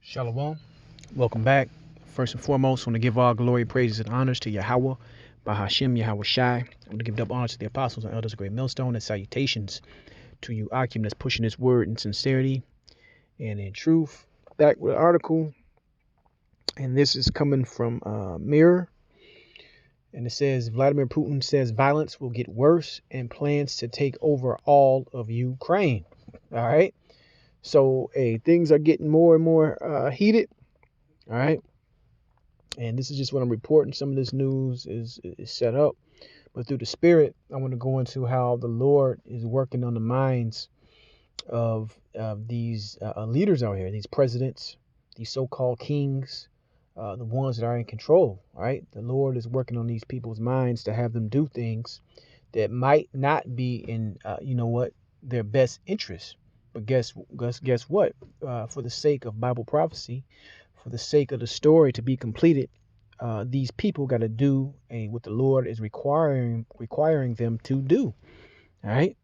Shalom. Welcome back. First and foremost, I want to give all glory, praises, and honors to Yahweh, Bahashim Yahweh Shai. I want to give double honor to the apostles and elders of Great Millstone, and salutations to you, Akim, that's pushing this word in sincerity and in truth. Back with an article, and this is coming from Mirror, and it says Vladimir Putin says violence will get worse and plans to take over all of Ukraine. All right. So, things are getting more and more heated. All right. And this is just what I'm reporting. Some of this news is set up. But through the Spirit, I want to go into how the Lord is working on the minds of these leaders out here, these presidents, these so-called kings, the ones that are in control, right? The Lord is working on these people's minds to have them do things that might not be in, their best interest. But guess what? For the sake of Bible prophecy, for the sake of the story to be completed, these people got to do what the Lord is requiring them to do. All right.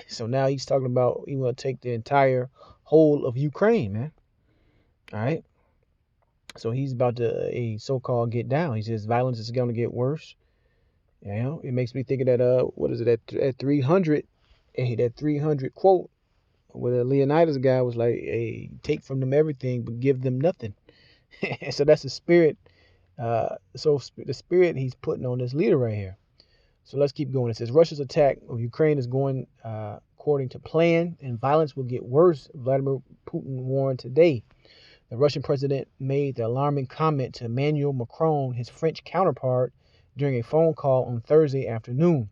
So now he's talking about he want to take the entire whole of Ukraine, man. All right. So he's about to so-called get down. He says violence is going to get worse. You know, it makes me think of that. What is it at 300? That 300 quote where the Leonidas guy was like, "Hey, take from them everything, but give them nothing." So that's the spirit. So the spirit he's putting on this leader right here. So let's keep going. It says Russia's attack of Ukraine is going according to plan, and violence will get worse. Vladimir Putin warned today. The Russian president made the alarming comment to Emmanuel Macron, his French counterpart, during a phone call on Thursday afternoon.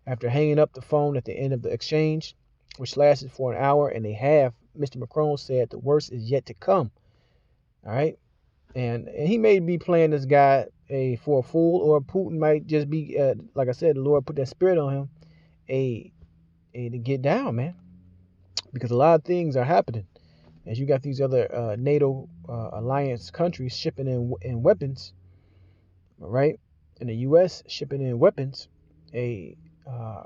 After hanging up the phone at the end of the exchange, which lasted for an hour and a half, Mr. Macron said the worst is yet to come. All right. And he may be playing this guy for a fool, or Putin might just be, like I said, the Lord put that spirit on him to get down, man. Because a lot of things are happening. As you got these other NATO alliance countries shipping in weapons, right? And the U.S. shipping in weapons,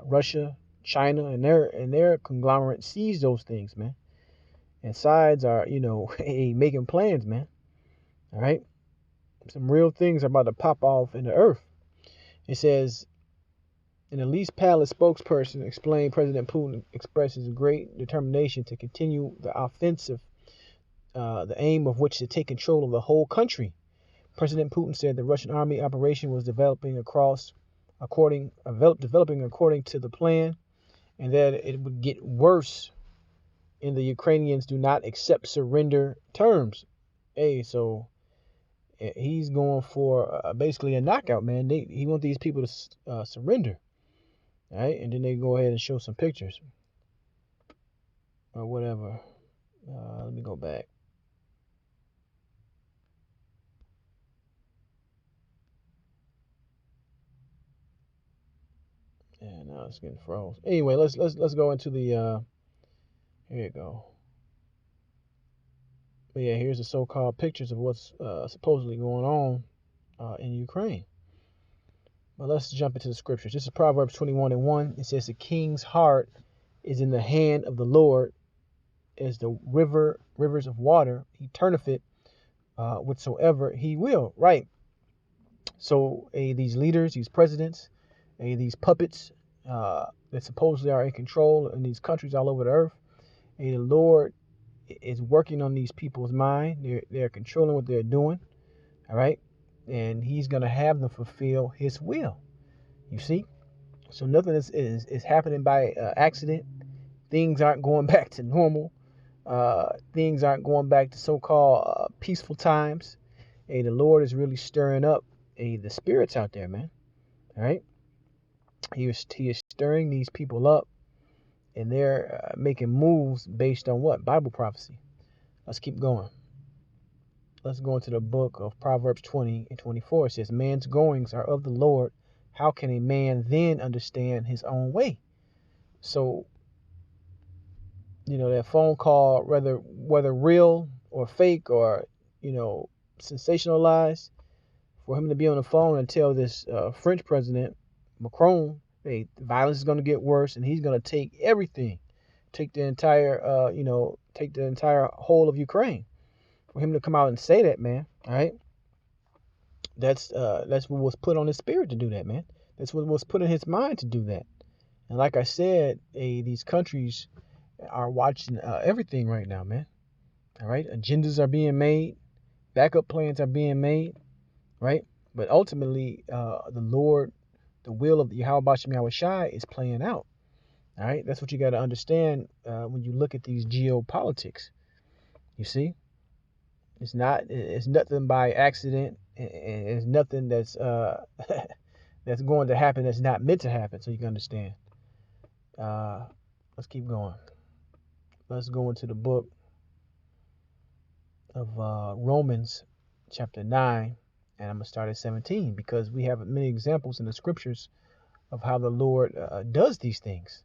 Russia, China, and their conglomerate sees those things, man. And sides are, making plans, man. All right. Some real things are about to pop off in the earth. It says, an Elise Palace spokesperson explained President Putin expresses great determination to continue the offensive, the aim of which is to take control of the whole country. President Putin said the Russian army operation was developing according to the plan, and that it would get worse, and the Ukrainians do not accept surrender terms. So he's going for basically a knockout, man. He wants these people to surrender. All right, and then they go ahead and show some pictures or whatever. Let me go back. Yeah, now it's getting froze. Anyway, let's go into the. Here you go. But yeah, here's the so-called pictures of what's supposedly going on in Ukraine. But let's jump into the scriptures. This is Proverbs 21:1. It says, "The king's heart is in the hand of the Lord, as the rivers of water. He turneth it whatsoever he will." Right. So these leaders, these presidents, these puppets that supposedly are in control in these countries all over the earth, the Lord is working on these people's mind. They're controlling what they're doing. All right. And he's going to have them fulfill his will. You see? So nothing is happening by accident. Things aren't going back to normal. Things aren't going back to so-called peaceful times. The Lord is really stirring up the spirits out there, man. All right. He is stirring these people up, and they're making moves based on what? Bible prophecy. Let's keep going. Let's go into the book of Proverbs 20:24. It says, man's goings are of the Lord. How can a man then understand his own way? So, that phone call, whether real or fake or, sensationalized, for him to be on the phone and tell this French president, Macron, hey, the violence is going to get worse and he's going to take everything, take the entire, take the entire whole of Ukraine. For him to come out and say that, man, all right, that's what was put on his spirit to do that, man. That's what was put in his mind to do that. And like I said, these countries are watching everything right now, man. All right, agendas are being made, backup plans are being made, right? But ultimately, the Lord, the will of Yahweh Bashem Yahweh Shai is playing out. All right, that's what you got to understand when you look at these geopolitics. You see, it's nothing by accident. It's nothing that's that's going to happen that's not meant to happen. So you can understand. Let's keep going. Let's go into the book of Romans, chapter 9, and I'm gonna start at 17 because we have many examples in the scriptures of how the Lord does these things.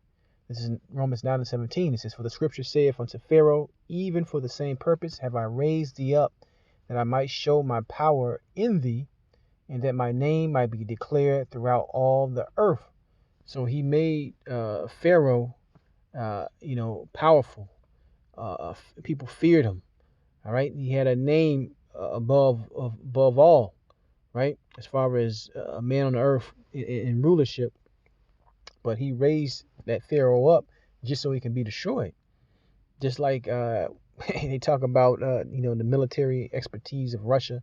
This is in Romans 9 and 17. It says, "For the scripture saith unto Pharaoh, even for the same purpose have I raised thee up, that I might show my power in thee, and that my name might be declared throughout all the earth." So he made Pharaoh, powerful. People feared him. All right, he had a name above all. Right, as far as a man on the earth in rulership. But he raised that Pharaoh up just so he can be destroyed. Just like they talk about, the military expertise of Russia,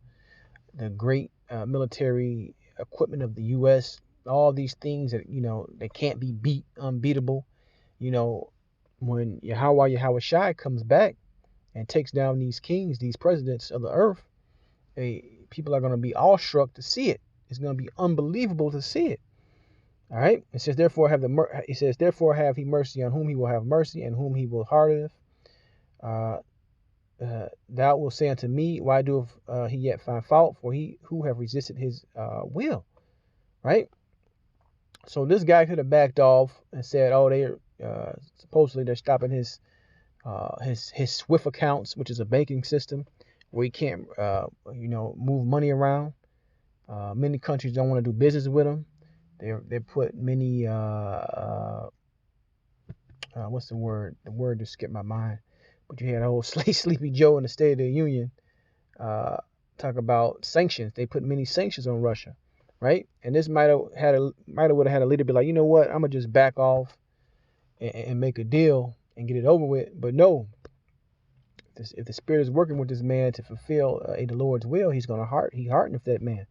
the great military equipment of the U.S., all these things that, they can't be beat, unbeatable. When Yahweh Shai comes back and takes down these kings, these presidents of the earth, people are going to be awestruck to see it. It's going to be unbelievable to see it. All right. It says, therefore have he mercy on whom he will have mercy, and whom he will hardeneth. Thou wilt say unto me, why doeth he yet find fault? For he who have resisted his will. Right. So this guy could have backed off and said, oh, they supposedly they're stopping his SWIFT accounts, which is a banking system where he can't move money around. Many countries don't want to do business with him. They put many what's the word? The word just skipped my mind. But you had a whole Sleepy Joe in the State of the Union talk about sanctions. They put many sanctions on Russia, right? And this might have had a leader be like, you know what? I'm gonna just back off and make a deal and get it over with. But no, if the Spirit is working with this man to fulfill the Lord's will, he hearteneth that man.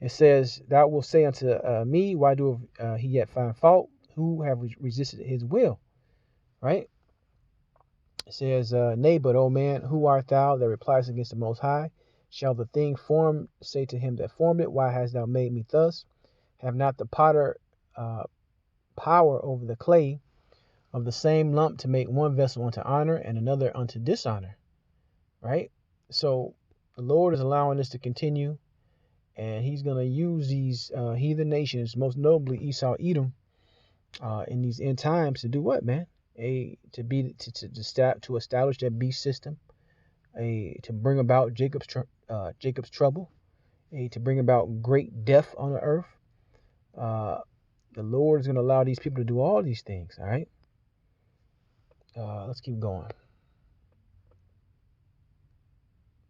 It says, thou wilt say unto me, why do he yet find fault? Who have resisted his will? Right? It says, nay, but, O man, who art thou that replies against the Most High? Shall the thing formed say to him that formed it, why hast thou made me thus? Have not the potter power over the clay of the same lump to make one vessel unto honor and another unto dishonor? Right? So the Lord is allowing this to continue. And he's going to use these heathen nations, most notably Esau, Edom, in these end times to do what, man? To establish that beast system, to bring about Jacob's trouble, to bring about great death on the earth. The Lord is going to allow these people to do all these things. All right. Let's keep going.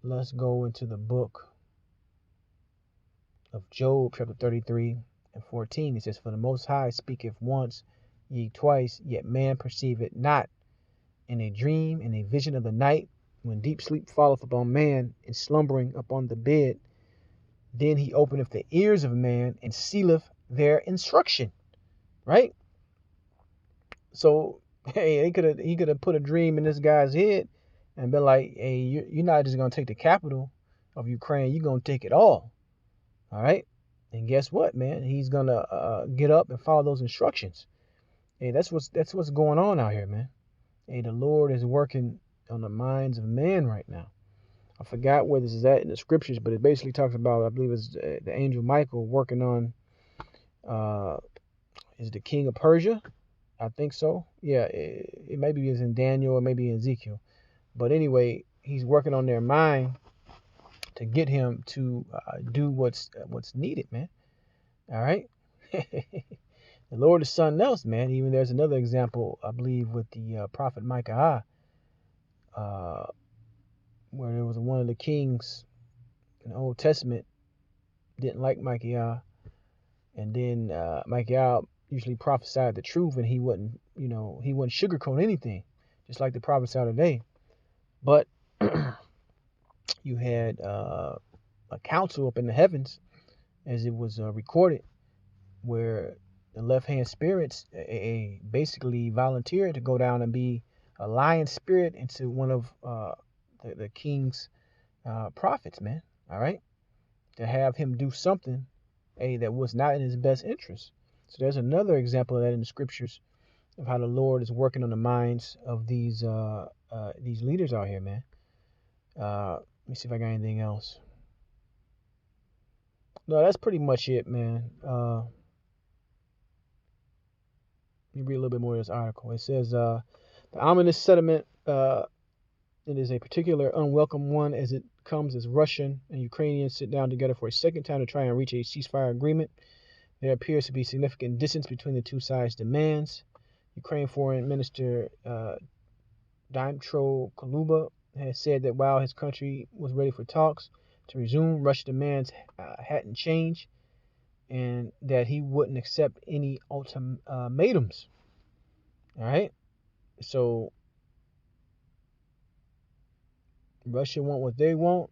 Let's go into the book of Job, chapter 33 and 14. It says, for the Most High speaketh once, ye twice, yet man perceiveth not. In a dream, in a vision of the night, when deep sleep falleth upon man, and slumbering upon the bed, then he openeth the ears of man, and sealeth their instruction. Right? So, hey, he could have put a dream in this guy's head and been like, hey, you're not just going to take the capital of Ukraine, you're going to take it all. All right. And guess what, man? He's going to get up and follow those instructions. Hey, that's what's going on out here, man. Hey, the Lord is working on the minds of men right now. I forgot where this is at in the scriptures, but it basically talks about, I believe it's the angel Michael working on, is the king of Persia? I think so. Yeah, it maybe is in Daniel or maybe in Ezekiel. But anyway, he's working on their mind to get him to do what's needed, man. All right. The Lord is something else, man. Even there's another example, I believe, with the prophet Micah. where there was one of the kings in the Old Testament didn't like Micaiah, and then Micaiah usually prophesied the truth, and he wouldn't sugarcoat anything, just like the prophets are today. But you had a council up in the heavens, as it was recorded, where the left-hand spirits basically volunteered to go down and be a lion spirit into one of the king's prophets, man. All right, to have him do something that was not in his best interest. So there's another example of that in the scriptures of how the Lord is working on the minds of these leaders out here, man. Let me see if I got anything else. No, that's pretty much it, man. Let me read a little bit more of this article. It says the ominous settlement. It is a particular unwelcome one as it comes as Russian and Ukrainians sit down together for a second time to try and reach a ceasefire agreement. There appears to be significant distance between the two sides' demands. Ukraine Foreign Minister Dmytro Kuleba has said that while his country was ready for talks to resume, Russia's demands hadn't changed, and that he wouldn't accept any ultimatums. All right, so Russia want what they want,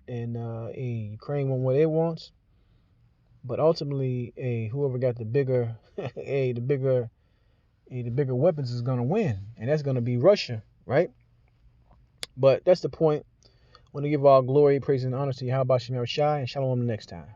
and Ukraine want what it wants. But ultimately, whoever got the bigger, the bigger weapons is gonna win, and that's gonna be Russia, right? But that's the point. I want to give all glory, praise, and honor to Yahweh Shem Shai, and Shalom the next time.